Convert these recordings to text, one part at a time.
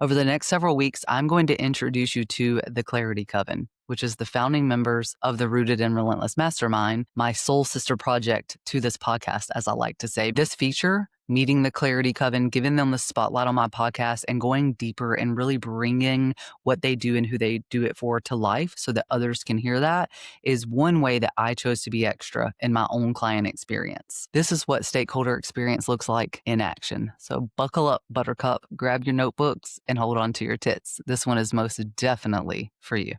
Over the next several weeks, I'm going to introduce you to the Clarity Coven, which is the founding members of the Rooted and Relentless Mastermind, my soul sister project to this podcast, as I like to say. This feature, meeting the Clarity Coven, giving them the spotlight on my podcast and going deeper and really bringing what they do and who they do it for to life so that others can hear that, is one way that I chose to be extra in my own client experience. This is what stakeholder experience looks like in action. So buckle up, Buttercup, grab your notebooks and hold on to your tits. This one is most definitely for you.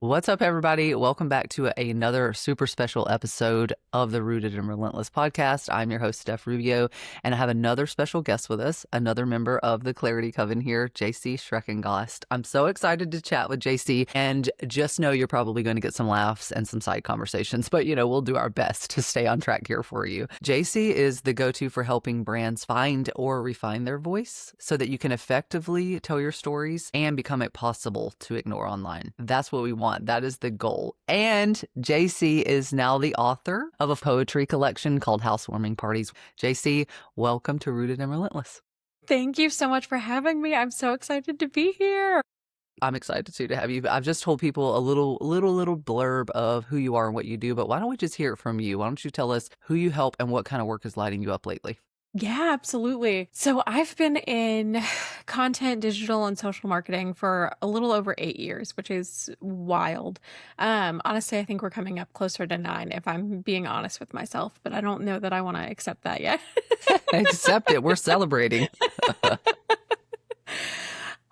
What's up, everybody? Welcome back to another super special episode of the Rooted and Relentless podcast. I'm your host, Steph Rubio, and I have another special guest with us, another member of the Clarity Coven here, Jaci Schreckengost. I'm so excited to chat with Jaci, and just know you're probably going to get some laughs and some side conversations, but we'll do our best to stay on track here for you. Jaci is the go-to for helping brands find or refine their voice so that you can effectively tell your stories and become impossible to ignore online. That's what we want. That is the goal. And Jaci is now the author of a poetry collection called Housewarming Parties. Jaci, welcome to Rooted and Relentless. Thank you so much for having me. I'm so excited to be here. I'm excited too to have you. I've just told people a little blurb of who you are and what you do, but why don't we just hear it from you? Why don't you tell us who you help and what kind of work is lighting you up lately? Yeah, absolutely. So I've been in content, digital, and social marketing for a little over 8 years, which is wild. Honestly, I think we're coming up closer to 9, if I'm being honest with myself, but I don't know that I want to accept that yet. Accept it. We're celebrating.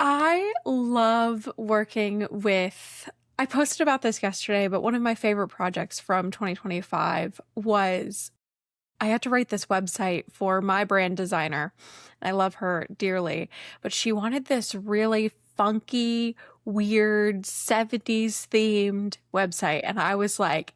I love working with... I posted about this yesterday, but one of my favorite projects from 2025 was... I had to write this website for my brand designer. I love her dearly, but she wanted this really funky, weird 70s themed website. And I was like,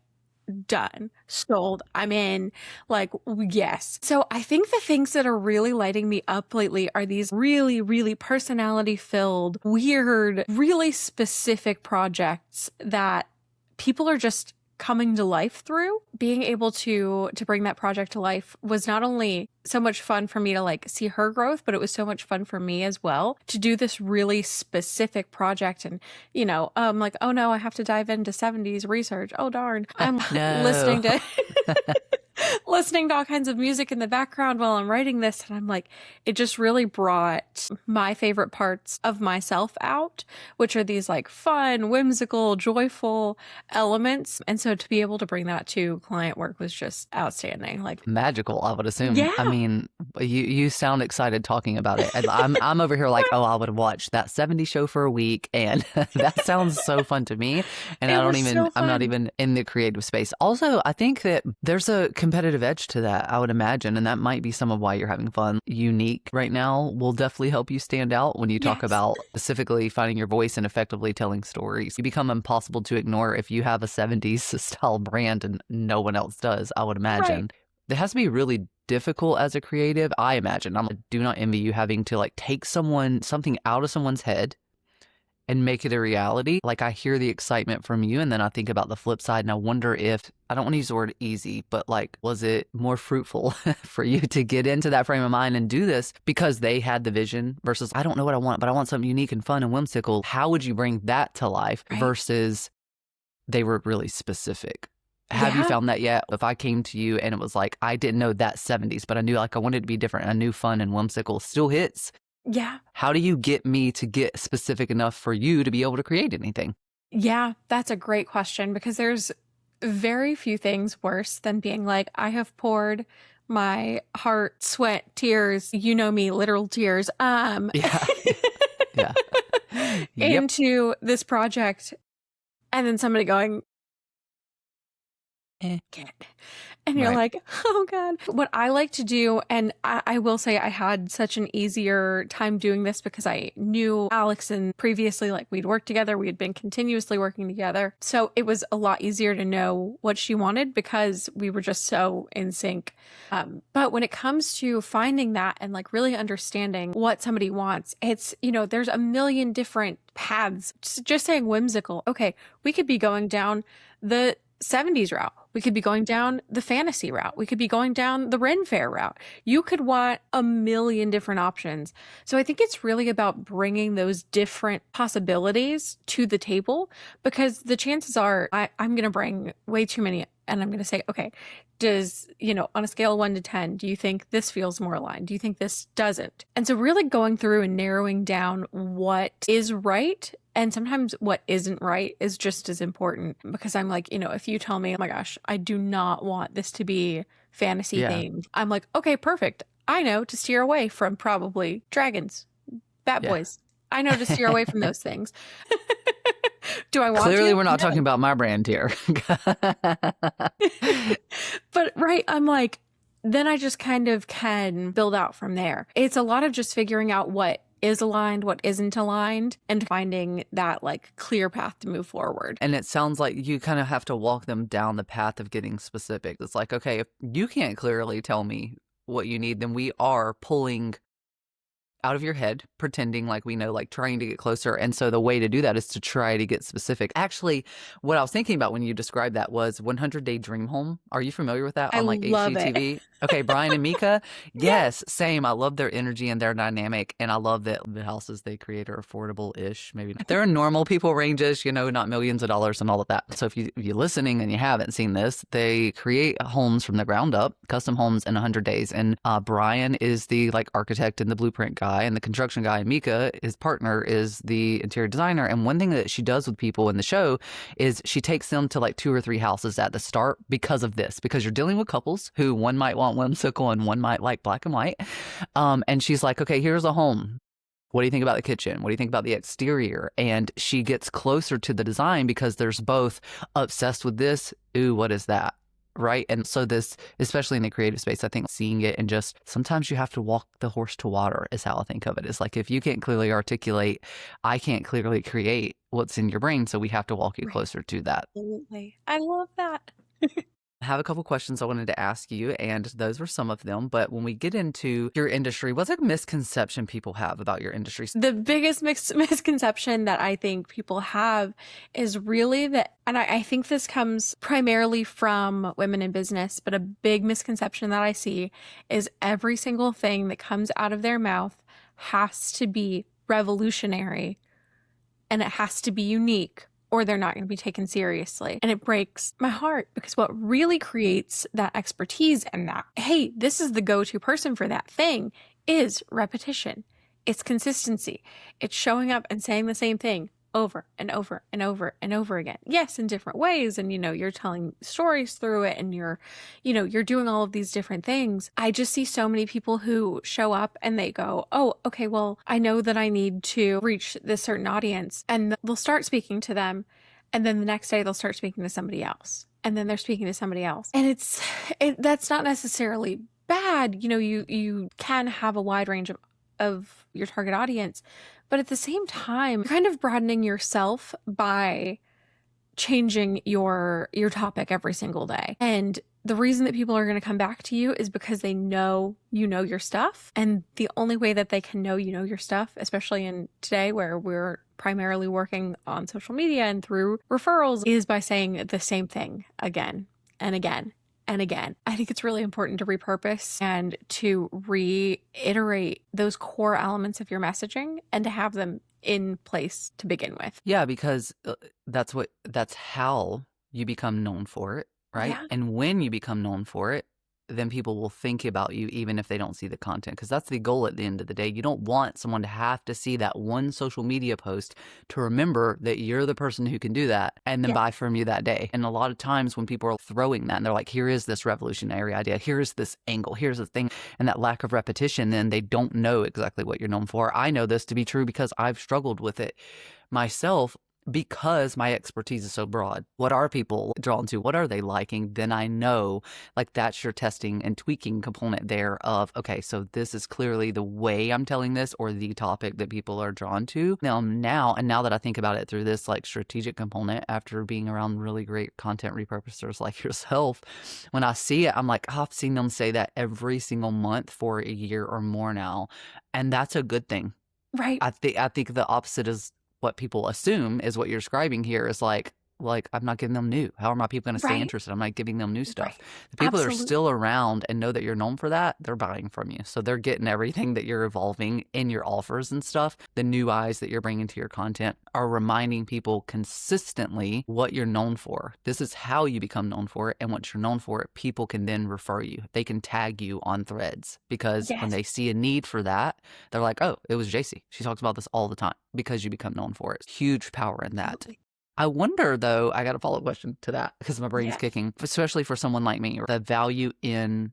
done, sold, I'm in, like, yes. So I think the things that are really lighting me up lately are these really, really personality filled, weird, really specific projects that people are just coming to life through. Being able to bring that project to life was not only so much fun for me to like see her growth, but it was so much fun for me as well to do this really specific project. And like, oh no, I have to dive into 70s research. Oh darn, I'm listening to all kinds of music in the background while I'm writing this. And I'm like, it just really brought my favorite parts of myself out, which are these like fun, whimsical, joyful elements. And so to be able to bring that to client work was just outstanding. Like magical, I would assume. Yeah. I mean, you sound excited talking about it. I'm over here like, oh, I would watch that 70s show for a week. And that sounds so fun to me. And I'm not even in the creative space. Also, I think that there's a competitive edge to that, I would imagine, and that might be some of why you're having fun. Unique right now will definitely help you stand out when you talk about specifically finding your voice and effectively telling stories. You become impossible to ignore if you have a 70s style brand and no one else does, I would imagine. Right. It has to be really difficult as a creative, I imagine. I do not envy you having to like take something out of someone's head and make it a reality. Like I hear the excitement from you and then I think about the flip side and I wonder if, I don't want to use the word easy, but like, was it more fruitful for you to get into that frame of mind and do this because they had the vision versus I don't know what I want, but I want something unique and fun and whimsical. How would you bring that to life versus they were really specific? Have you found that yet? If I came to you and it was like, I didn't know that 70s, but I knew like I wanted to be different. I knew fun and whimsical still hits. Yeah. How do you get me to get specific enough for you to be able to create anything? Yeah, that's a great question because there's very few things worse than being like, I have poured my heart, sweat, tears, you know me, literal tears, into this project. And then somebody going, and you're like, oh God. What I like to do, and I will say I had such an easier time doing this because I knew Alex and previously, like we'd worked together, we had been continuously working together. So it was a lot easier to know what she wanted because we were just so in sync. But when it comes to finding that and like really understanding what somebody wants, it's, there's a million different paths. Just saying whimsical. Okay, we could be going down the 70s route. We could be going down the fantasy route. We could be going down the Ren Fair route. You could want a million different options. So I think it's really about bringing those different possibilities to the table, because the chances are I'm going to bring way too many, and I'm going to say, okay, does, on a scale of 1 to 10, do you think this feels more aligned? Do you think this doesn't? And so really going through and narrowing down what is right, and sometimes what isn't right, is just as important, because I'm like, if you tell me, oh my gosh, I do not want this to be fantasy themed, I'm like, okay, perfect. I know to steer away from probably dragons, bat boys. I know to steer away from those things. Do I want Clearly, to? we're not talking about my brand here. But right, I'm like, then I just kind of can build out from there. It's a lot of just figuring out what is aligned, what isn't aligned, and finding that like clear path to move forward. And it sounds like you kind of have to walk them down the path of getting specific. It's like, okay, if you can't clearly tell me what you need, then we are pulling out of your head, pretending like we know, like trying to get closer. And so the way to do that is to try to get specific. Actually, what I was thinking about when you described that was 100 Day Dream Home. Are you familiar with that on like love HGTV? Okay, Brian and Mika. Yes, same. I love their energy and their dynamic. And I love that the houses they create are affordable-ish. Maybe not. They're in normal people ranges, not millions of dollars and all of that. So if you're listening and you haven't seen this, they create homes from the ground up, custom homes in 100 days. And Brian is the like architect and the blueprint guy and the construction guy. And Mika, his partner, is the interior designer. And one thing that she does with people in the show is she takes them to like 2 or 3 houses at the start because of this, because you're dealing with couples who one might want whimsical and one might like black and white. And she's like, okay, here's a home. What do you think about the kitchen? What do you think about the exterior? And she gets closer to the design because there's both obsessed with this. Ooh, what is that? Right. And so this, especially in the creative space, I think seeing it and just sometimes you have to walk the horse to water is how I think of it. It's like if you can't clearly articulate, I can't clearly create what's in your brain. So we have to walk you closer to that. Absolutely. I love that. I have a couple questions I wanted to ask you, and those were some of them. But when we get into your industry, what's a misconception people have about your industry? The biggest misconception that I think people have is really that, and I think this comes primarily from women in business, but a big misconception that I see is every single thing that comes out of their mouth has to be revolutionary and it has to be unique, or they're not going to be taken seriously. And it breaks my heart, because what really creates that expertise and that, hey, this is the go-to person for that thing, is repetition. It's consistency. It's showing up and saying the same thing over and over and over and over again. Yes, in different ways. And, you're telling stories through it and you're doing all of these different things. I just see so many people who show up and they go, oh, okay, well, I know that I need to reach this certain audience, and they'll start speaking to them. And then the next day they'll start speaking to somebody else. And then they're speaking to somebody else. And that's not necessarily bad. You can have a wide range of your target audience, but at the same time, you're kind of broadening yourself by changing your topic every single day. And the reason that people are going to come back to you is because they know your stuff. And the only way that they can know your stuff, especially in today where we're primarily working on social media and through referrals, is by saying the same thing again and again and again. I think it's really important to repurpose and to reiterate those core elements of your messaging and to have them in place to begin with. Yeah, because that's how you become known for it, right? Yeah. And when you become known for it, then people will think about you even if they don't see the content, because that's the goal at the end of the day. You don't want someone to have to see that one social media post to remember that you're the person who can do that and then buy from you that day. And a lot of times when people are throwing that and they're like, here is this revolutionary idea, here's this angle, here's the thing, and that lack of repetition, then they don't know exactly what you're known for. I know this to be true because I've struggled with it myself, because my expertise is so broad. What are people drawn to? What are they liking? Then I know, like, that's your testing and tweaking component there of, okay, so this is clearly the way I'm telling this or the topic that people are drawn to. Now that I think about it through this like strategic component, after being around really great content repurposers like yourself, when I see it, I'm like, oh, I've seen them say that every single month for a year or more now. And that's a good thing. Right. I think the opposite is what people assume is what you're describing here is like, like, I'm not giving them new. How are my people going to stay Right? interested? I'm not giving them new stuff. Right. The people that are Absolutely. still around and know that you're known for that, they're buying from you. So they're getting everything that you're evolving in your offers and stuff. The new eyes that you're bringing to your content are reminding people consistently what you're known for. This is how you become known for it. And once you're known for it, people can then refer you. They can tag you on threads because when Yes. they see a need for that, they're like, oh, it was Jaci. She talks about this all the time because you become known for it. Huge power in that. Absolutely. I wonder, though, I got a follow-up question to that because my brain's Yes. kicking, especially for someone like me, the value in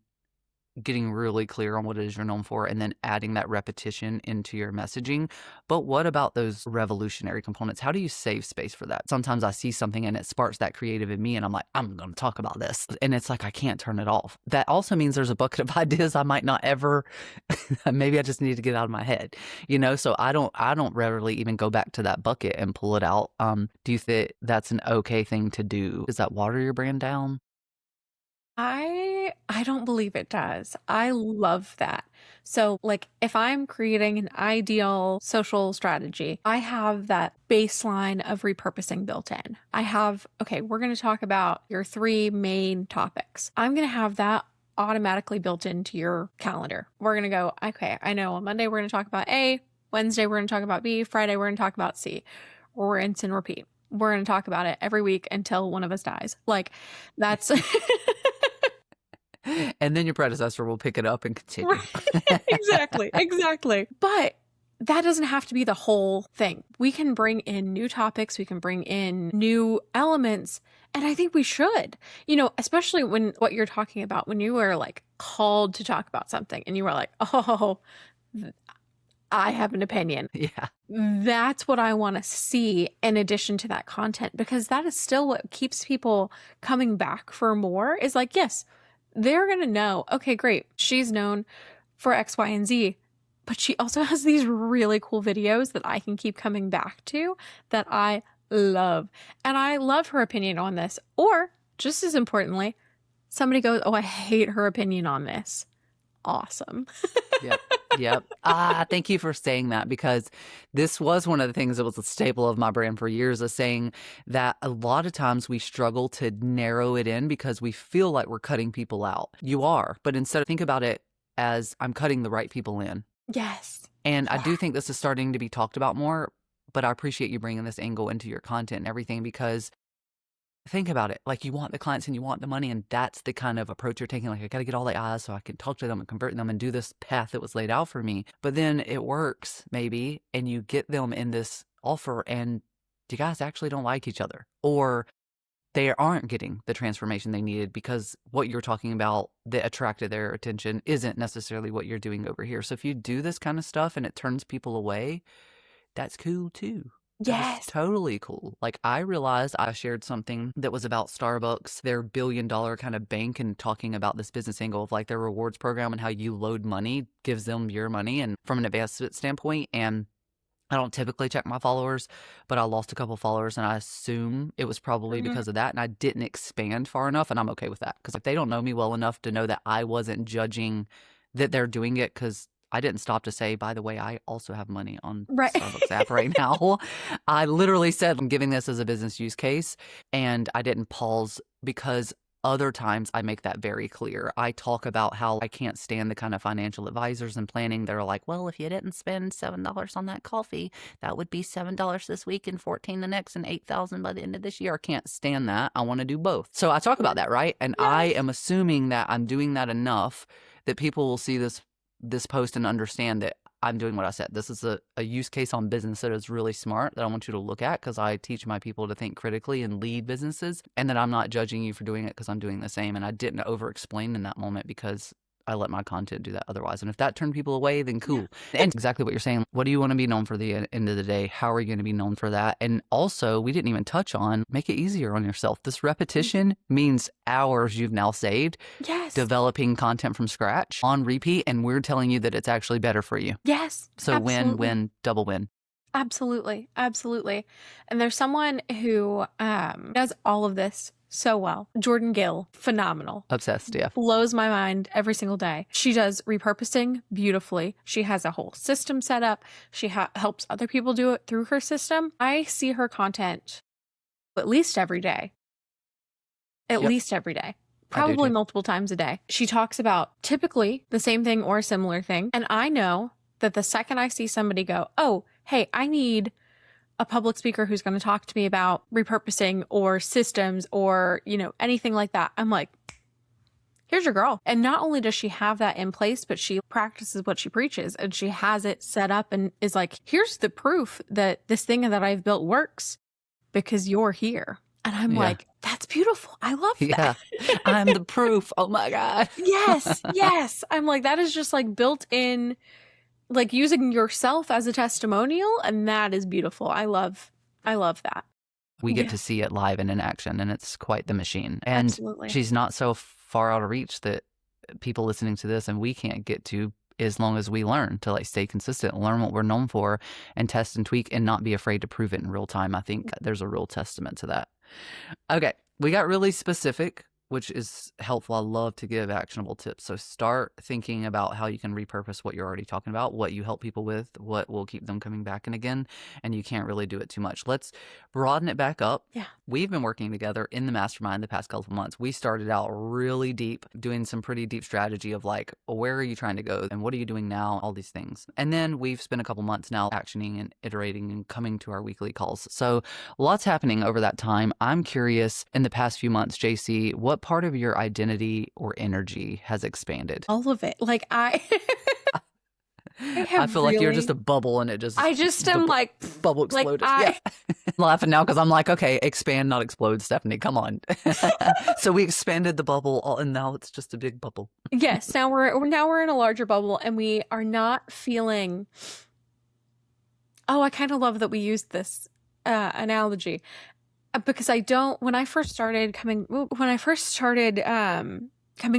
getting really clear on what it is you're known for and then adding that repetition into your messaging. But what about those revolutionary components? How do you save space for that? Sometimes I see something and it sparks that creative in me and I'm like, I'm going to talk about this. And it's like, I can't turn it off. That also means there's a bucket of ideas I might not ever, maybe I just need to get out of my head, So I don't rarely even go back to that bucket and pull it out. Do you think that's an okay thing to do? Does that water your brand down? I don't believe it does. I love that. So, like, if I'm creating an ideal social strategy, I have that baseline of repurposing built in. I have, okay, we're going to talk about your 3 main topics. I'm going to have that automatically built into your calendar. We're going to go, okay, I know on Monday we're going to talk about A, Wednesday we're going to talk about B, Friday we're going to talk about C, or rinse and repeat. We're going to talk about it every week until one of us dies. Like, that's And then your predecessor will pick it up and continue. Right. Exactly. Exactly. But that doesn't have to be the whole thing. We can bring in new topics, we can bring in new elements, and I think we should. Especially when what you're talking about, when you were like called to talk about something and you were like, "Oh, I have an opinion." Yeah. That's what I want to see in addition to that content, because that is still what keeps people coming back for more. Is like, yes, they're going to know, okay, great. She's known for X, Y, and Z, but she also has these really cool videos that I can keep coming back to that I love. And I love her opinion on this. Or just as importantly, somebody goes, oh, I hate her opinion on this. Awesome. Yep. Yep. Thank you for saying that, because this was one of the things that was a staple of my brand for years, is saying that a lot of times we struggle to narrow it in because we feel like we're cutting people out. You are, but instead think about it as I'm cutting the right people in. Yes. And I do Yeah. think this is starting to be talked about more, but I appreciate you bringing this angle into your content and everything, because think about it. Like, you want the clients and you want the money, and that's the kind of approach you're taking. Like, I got to get all the eyes so I can talk to them and convert them and do this path that was laid out for me. But then it works, maybe, and you get them in this offer and you guys actually don't like each other, or they aren't getting the transformation they needed because what you're talking about that attracted their attention isn't necessarily what you're doing over here. So if you do this kind of stuff and it turns people away, that's cool too. That is Yes. totally cool. Like, I realized I shared something that was about Starbucks, their billion-dollar kind of bank, and talking about this business angle of like their rewards program and how you load money gives them your money and from an investment standpoint. And I don't typically check my followers, but I lost a couple followers and I assume it was probably Mhm. because of that. And I didn't expand far enough, and I'm okay with that because like they don't know me well enough to know that I wasn't judging that they're doing it, because I didn't stop to say, by the way, I also have money on Right. Starbucks app right now. I literally said, I'm giving this as a business use case, and I didn't pause because other times I make that very clear. I talk about how I can't stand the kind of financial advisors and planning that are like, well, if you didn't spend $7 on that coffee, that would be $7 this week and 14 the next and 8,000 by the end of this year. I can't stand that. I want to do both. So I talk about that, right? And I Yes. am assuming that I'm doing that enough that people will see this post and understand that I'm doing what I said. This is a use case on business that is really smart that I want you to look at, because I teach my people to think critically and lead businesses, and that I'm not judging you for doing it because I'm doing the same. And I didn't over explain in that moment because I let my content do that otherwise. And if that turned people away, then Yeah. cool. And exactly what you're saying. What do you want to be known for the end of the day? How are you going to be known for that? And also, we didn't even touch on, make it easier on yourself. This repetition means hours you've now saved Yes. developing content from scratch on repeat, and we're telling you that it's actually better for you. Yes. So win, Absolutely. win, double win. Absolutely. Absolutely. And there's someone who does all of this so well. Jordan Gill, phenomenal. Obsessed, yeah. Blows my mind every single day. She does repurposing beautifully. She has a whole system set up. She helps other people do it through her system. I see her content at least every day. At Yep. least every day. Probably multiple times a day. She talks about typically the same thing or a similar thing. And I know that the second I see somebody go, oh, hey, I need a public speaker who's going to talk to me about repurposing or systems or, anything like that, I'm like, here's your girl. And not only does she have that in place, but she practices what she preaches, and she has it set up and is like, here's the proof that this thing that I've built works because you're here. And I'm like, that's beautiful. I love that. I'm the proof. Oh my God. Yes. I'm like, that is just like built in, like using yourself as a testimonial. And that is beautiful. I love that. We get to see it live and in action, and it's quite the machine. And Absolutely. She's not so far out of reach that people listening to this and we can't get to, as long as we learn to like stay consistent, learn what we're known for, and test and tweak and not be afraid to prove it in real time. I think there's a real testament to that. Okay, we got really specific, which is helpful. I love to give actionable tips. So start thinking about how you can repurpose what you're already talking about, what you help people with, what will keep them coming back and again, and you can't really do it too much. Let's broaden it back up. Yeah. We've been working together in the mastermind the past couple of months. We started out really deep, doing some pretty deep strategy of like, where are you trying to go and what are you doing now? All these things. And then we've spent a couple months now actioning and iterating and coming to our weekly calls. So lots happening over that time. I'm curious, in the past few months, Jaci, what part of your identity or energy has expanded? All of it. Like I feel like you're just a bubble and it just... I just am like... Bubble exploded. Like I'm laughing now because I'm like, okay, expand, not explode, Stephanie. Come on. So we expanded the bubble and now it's just a big bubble. Yes. Now we're in a larger bubble and we are not feeling... Oh, I kind of love that we used this analogy because when I first started coming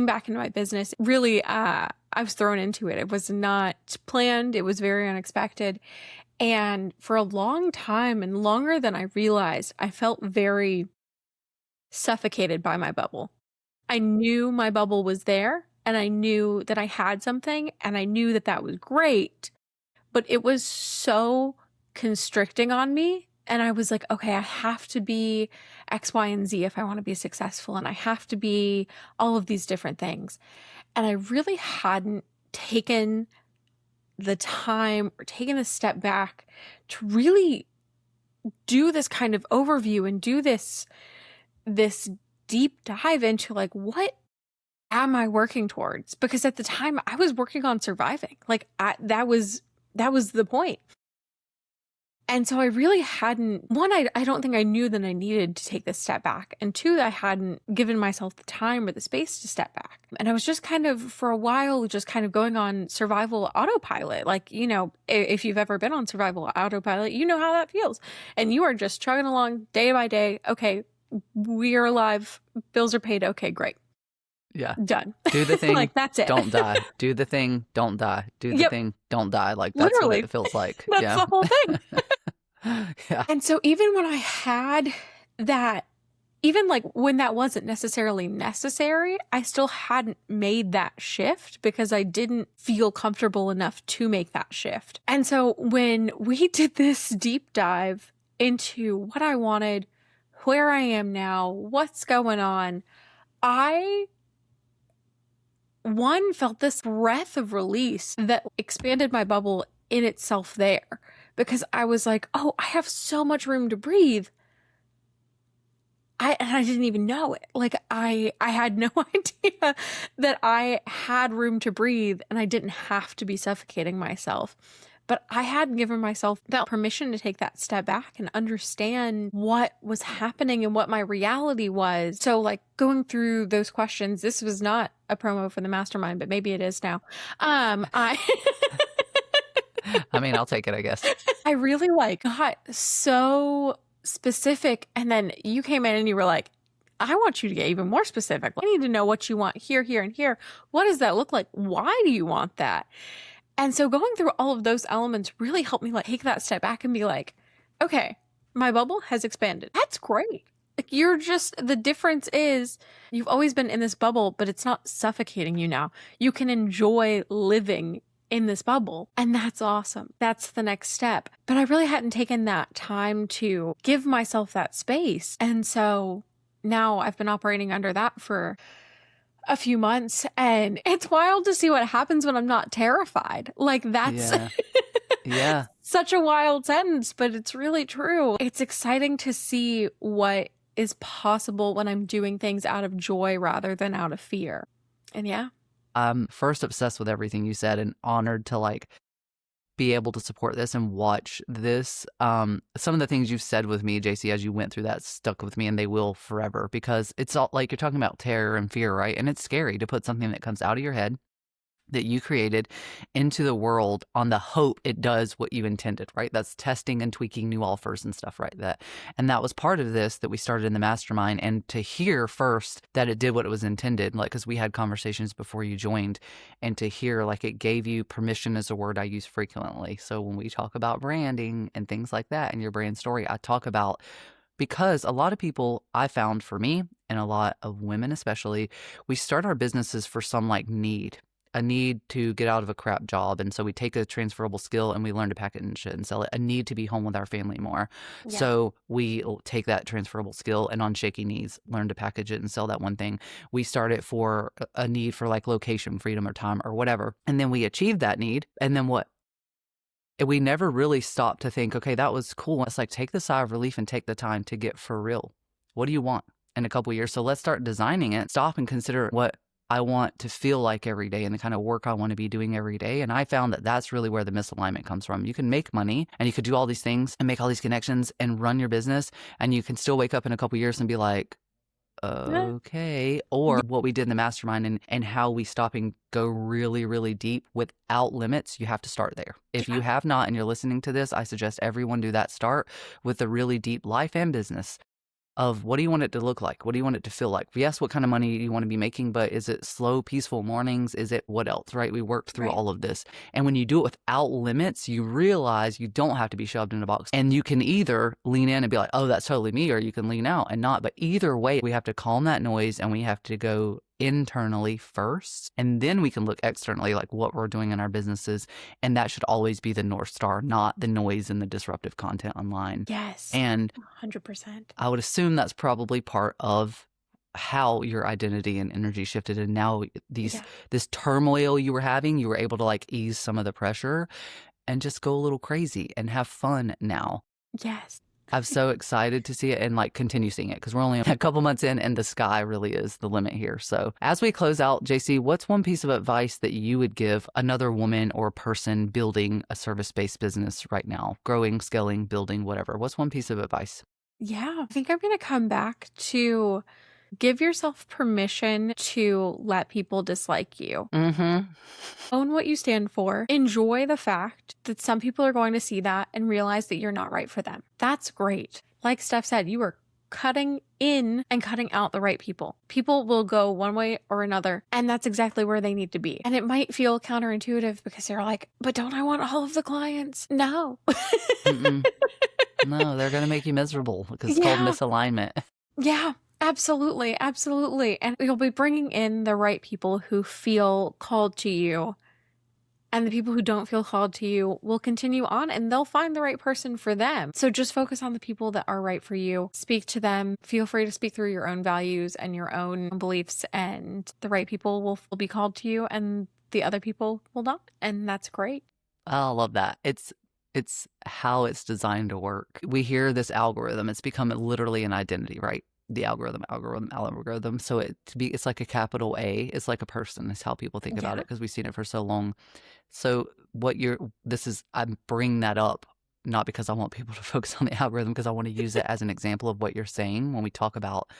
back into my business, really, I was thrown into it. It was not planned. It was very unexpected. And for a long time, and longer than I realized, I felt very suffocated by my bubble. I knew my bubble was there and I knew that I had something and I knew that was great, but it was so constricting on me. And I was like, okay, I have to be X, Y, and Z if I want to be successful. And I have to be all of these different things. And I really hadn't taken the time or taken a step back to really do this kind of overview and do this deep dive into like, what am I working towards? Because at the time I was working on surviving. Like that was the point. And so I really hadn't, one, I don't think I knew that I needed to take this step back. And two, I hadn't given myself the time or the space to step back. And I was just kind of, for a while, just kind of going on survival autopilot. Like, if you've ever been on survival autopilot, you know how that feels. And you are just chugging along day by day. Okay, we are alive. Bills are paid. Okay, great. Yeah. Done. Do the thing. Like, that's it. Don't die. Do the thing. Don't die. Do the thing. Don't die. Like, that's literally what it feels like. That's the whole thing. Yeah. And so even when I had that, even like when that wasn't necessarily necessary, I still hadn't made that shift because I didn't feel comfortable enough to make that shift. And so when we did this deep dive into what I wanted, where I am now, what's going on, I felt this breath of release that expanded my bubble in itself there. Because I was like, oh, I have so much room to breathe. And I didn't even know it. Like I had no idea that I had room to breathe and I didn't have to be suffocating myself. But I hadn't given myself that permission to take that step back and understand what was happening and what my reality was. So like going through those questions, this was not a promo for the mastermind, but maybe it is now. I mean, I'll take it, I guess. I really got so specific. And then you came in and you were like, I want you to get even more specific. I need to know what you want here, here, and here. What does that look like? Why do you want that? And so going through all of those elements really helped me take that step back and be like, okay, my bubble has expanded. That's great. Like the difference is you've always been in this bubble, but it's not suffocating you now. You can enjoy living in this bubble. And that's awesome. That's the next step. But I really hadn't taken that time to give myself that space. And so now I've been operating under that for a few months, and it's wild to see what happens when I'm not terrified. Like, that's yeah. such a wild sentence, but it's really true. It's exciting to see what is possible when I'm doing things out of joy rather than out of fear. And yeah. I'm first obsessed with everything you said and honored to like be able to support this and watch this. Some of the things you've said with me, Jaci, as you went through that stuck with me, and they will forever, because it's all like you're talking about terror and fear, right? And it's scary to put something that comes out of your head that you created into the world on the hope it does what you intended, right? That's testing and tweaking new offers and stuff, right? And that was part of this that we started in the mastermind. And to hear first that it did what it was intended, like, because we had conversations before you joined, and to hear like it gave you permission is a word I use frequently. So when we talk about branding and things like that in your brand story, I talk about, because a lot of people, I found for me, and a lot of women especially, we start our businesses for some like need, a need to get out of a crap job. And so we take a transferable skill and we learn to package it and sell it. A need to be home with our family more. Yeah. So we take that transferable skill and on shaky knees, learn to package it and sell that one thing. We start it for a need for like location, freedom, or time, or whatever. And then we achieve that need. And then what? We never really stop to think, okay, that was cool. It's like, take the sigh of relief and take the time to get for real. What do you want in a couple of years? So let's start designing it. Stop and consider what I want to feel like every day and the kind of work I want to be doing every day. And I found that that's really where the misalignment comes from. You can make money and you could do all these things and make all these connections and run your business, and you can still wake up in a couple of years and be like, okay. Or what we did in the mastermind, and how we stop and go really, really deep without limits. You have to start there. If you have not and you're listening to this, I suggest everyone do that. Start with the really deep life and business of what do you want it to look like? What do you want it to feel like? Yes, what kind of money do you want to be making, but is it slow, peaceful mornings? Is it what else, right? We worked through all of this. And when you do it without limits, you realize you don't have to be shoved in a box. And you can either lean in and be like, oh, that's totally me, or you can lean out and not. But either way, we have to calm that noise and we have to go internally first, and then we can look externally, like what we're doing in our businesses. And that should always be the North Star, not the noise and the disruptive content online. Yes. And 100%. I would assume that's probably part of how your identity and energy shifted. And now this turmoil you were having, you were able to like ease some of the pressure and just go a little crazy and have fun now. Yes. I'm so excited to see it and like continue seeing it, because we're only a couple months in and the sky really is the limit here. So as we close out, Jaci, what's one piece of advice that you would give another woman or person building a service-based business right now, growing, scaling, building, whatever? What's one piece of advice? Yeah, I think I'm going to come back to give yourself permission to let people dislike you. Mm-hmm. Own what you stand for. Enjoy the fact that some people are going to see that and realize that you're not right for them. That's great. Like Steph said, you are cutting in and cutting out the right people. People will go one way or another, and that's exactly where they need to be. And it might feel counterintuitive because they're like, but don't I want all of the clients? No. No, they're going to make you miserable because it's called misalignment. Yeah. Absolutely. Absolutely. And you'll be bringing in the right people who feel called to you. And the people who don't feel called to you will continue on, and they'll find the right person for them. So just focus on the people that are right for you. Speak to them. Feel free to speak through your own values and your own beliefs, and the right people will be called to you and the other people will not. And that's great. I love that. It's how it's designed to work. We hear this algorithm. It's become literally an identity, right? The algorithm. So it's like a capital A. It's like a person. Is how people think about it, because we've seen it for so long. So I'm bringing that up not because I want people to focus on the algorithm, because I want to use it as an example of what you're saying when we talk about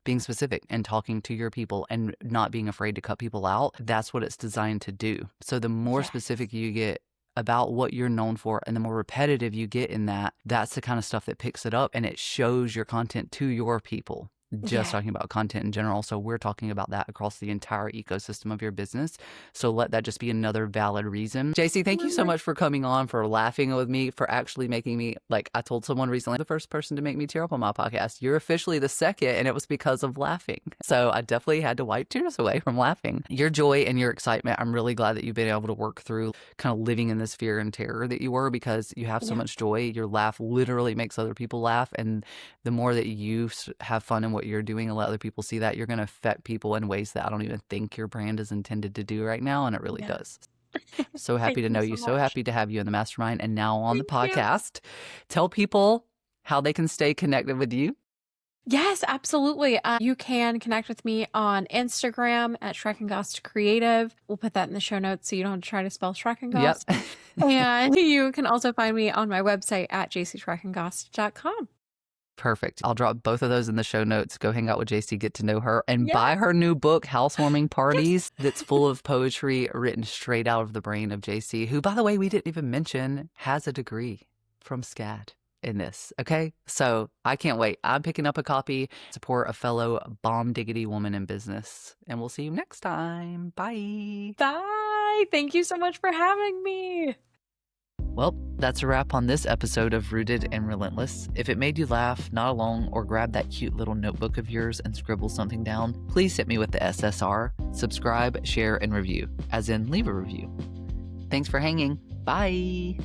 being specific and talking to your people and not being afraid to cut people out. That's what it's designed to do. So the more specific you get about what you're known for and the more repetitive you get in that, that's the kind of stuff that picks it up and it shows your content to your people. just talking about content in general. So we're talking about that across the entire ecosystem of your business. So let that just be another valid reason. Jaci, thank you so much for coming on, for laughing with me, for actually making me, like I told someone recently, the first person to make me tear up on my podcast. You're officially the second, and it was because of laughing. So I definitely had to wipe tears away from laughing. Your joy and your excitement, I'm really glad that you've been able to work through kind of living in this fear and terror that you were, because you have so much joy. Your laugh literally makes other people laugh. And the more that you have fun in what you're doing and let other people see that, you're going to affect people in ways that I don't even think your brand is intended to do right now. And it really does. So happy to know you. So happy to have you in the mastermind and now on the podcast. Tell people how they can stay connected with you. Yes, absolutely. You can connect with me on Instagram at Schreckengost Creative. We'll put that in the show notes so you don't have to try to spell Schreckengost. Yep. And you can also find me on my website at jacischreckengost.com. Perfect. I'll drop both of those in the show notes. Go hang out with Jaci, get to know her, and buy her new book, Housewarming Parties, that's full of poetry written straight out of the brain of Jaci, who, by the way, we didn't even mention, has a degree from SCAD in this. Okay. So I can't wait. I'm picking up a copy, support a fellow bomb diggity woman in business, and we'll see you next time. Bye. Bye. Thank you so much for having me. Well, that's a wrap on this episode of Rooted and Relentless. If it made you laugh, not alone, or grab that cute little notebook of yours and scribble something down, please hit me with the SSR, subscribe, share, and review, as in leave a review. Thanks for hanging. Bye.